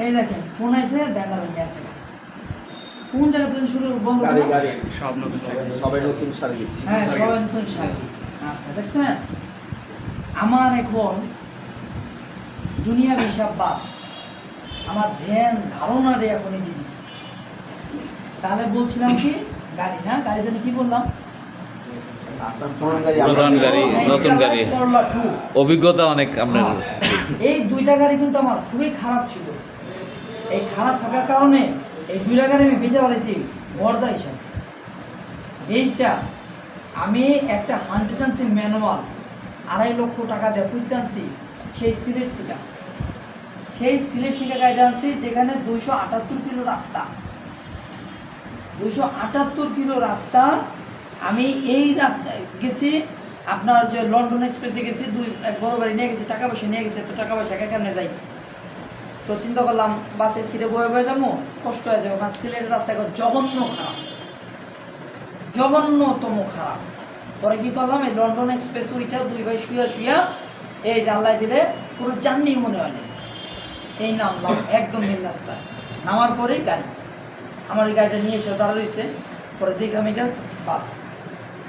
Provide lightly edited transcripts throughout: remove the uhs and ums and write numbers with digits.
এই দেখেন ফোন আছে দেখা ভেঙে আছে কোন জায়গা থেকে শুরু বন্ধ গাড়ি করলাম? গাড়ি সব নতুন সবাই নতুন শাড়ি দিচ্ছি। হ্যাঁ সবাই নতুন শাড়ি। আচ্ছা দেখছেন আমার এখন দুনিয়ার হিসাব বাদ, আমার ধ্যান ধারণারে এখন এই জিনিস। তাহলে বলছিলাম কি গাড়ি, না গাড়ি জন্য কি বললাম? আপনার পুরান গাড়ি পুরান গাড়ি, নতুন গাড়ি। করলা টু। অভিজ্ঞতা অনেক আপনার। এই দুইটা গাড়ি কিন্তু আমার খুবই খারাপ ছিল। এই খারাপ থাকার কারণে এই দুইটা গাড়ি আমি বেঁচে পালাইছি বর্দা হিসাবে। এইটা আমি একটা 100 ম্যানুয়াল 2.5 লক্ষ টাকা দিয়ে খুঁজতে আনছি সেই সিলেট থেকে গাড়িটা আনছি, যেখানে 278 কিলো রাস্তা, 278 কিলো রাস্তা। আমি এই রাত গেছি আপনার যে লন্ডন এক্সপ্রেসে গেছি, এক বড় বাড়ি নিয়ে গেছি, টাকা পয়সা নিয়ে গেছে, তো টাকা পয়সা কেমনে যাই, তো চিন্তা করলাম বাসে সিটে বয়ে যাবো, কষ্ট হয়ে যাবে, কারণ সিলেটের রাস্তা এখন জঘন্যতম খারাপ। পরে কি করলাম, এই লন্ডন এক্সপ্রেস ওইটা 2 ভাই শুয়া এই জানলায় দিলে পুরো জার্নি মনে হয় না, এই নামলাম একদম মেন রাস্তা। নামার পরেই গাড়ি, আমার এই গাড়িটা নিয়ে এসে দাঁড়া রয়েছে। পরে দেখি আমি এটা বাস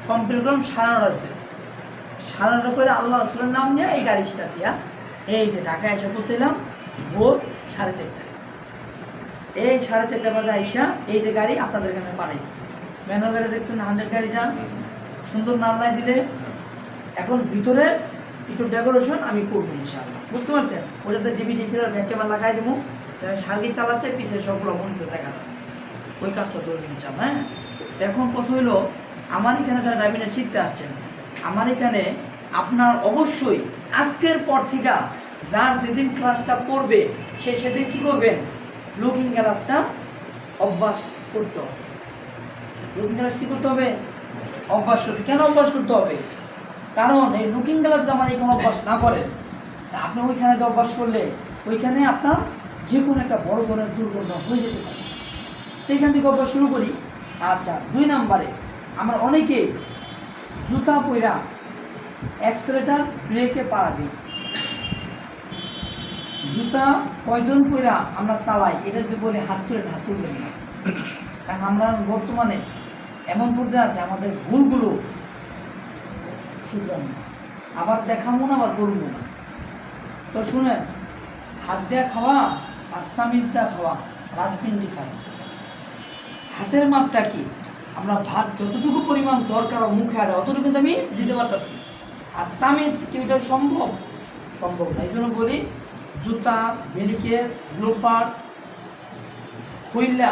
কমপ্লিট করলাম 9:30 9:30 করে আল্লাহ রসুলের নাম নিয়ে এই গাড়ি স্টার্ট দিয়া এই যে ঢাকায় এসে পৌঁছলাম ভোর 4:30। এই 4:30 বাজে আইসা এই যে গাড়ি আপনাদের এখানে পাঠাইছি, ম্যানুয়াল গাড়ি দেখছেন 100 গাড়িটা সুন্দর নাল্লাই দিলে। এখন ভিতরে একটু ডেকোরেশন আমি করবো ইনশাআল্লাহ, বুঝতে পারছেন? ওটাতে ডিভিডি প্লেয়ার ব্যাক ক্যামেরা লাগাই দেবো, সার্গি চালাচ্ছে, পিছিয়ে সবগুলো মনিটর দেখা যাচ্ছে, ওই কাজটা করবো ইনশাআল্লাহ। হ্যাঁ, তো এখন কথা হইলো আমার এখানে যারা ড্রাইভিংটা শিখতে আসছেন, আমার এখানে আপনার অবশ্যই আজকের পর থেকে যার যেদিন ক্লাসটা পড়বে সে সেদিন কী করবেন, লুকিং গ্লাসটা অভ্যাস করতে হবে। লুকিং গ্লাস কী করতে হবে? অভ্যাস করতে। কেন অভ্যাস করতে হবে? কারণ এই লুকিং গ্লাস যদি আমার এখানে অভ্যাস না করেন, তা আপনি ওইখানে যে অভ্যাস করলে ওইখানে আপনার যে কোনো একটা বড় ধরনের দুর্ঘটনা হয়ে যেতে পারে। তো এখান থেকে অভ্যাস শুরু করি। আচ্ছা, 2 নম্বরে আমরা অনেকে জুতা পইরা অ্যাক্সেলেটার ব্রেকে পাড়া দিই। জুতা কয়জন পইরা আমরা চালাই, এটা যদি বলি হাত তুলবেন না, কারণ আমরা বর্তমানে এমন পর্যায়ে আছে আমাদের ভুলগুলো শুধরানো, আবার দেখাবো না, আবার বলবো না। তো শুনেন, হাত দেওয়া খাওয়া আর চামিচ দেওয়া খাওয়া রাত 3 ডিফারেন্স। হাতের মাপটা কি, আমরা ভাত যতটুকু পরিমাণ দরকার মুখে আরে অতটুকু কিন্তু আমি দিতে পারতেছি, আর চামিচ কি ওইটা সম্ভব না। এই জন্য বলি জুতা, ভেলিকেস, গ্লোফার হইলা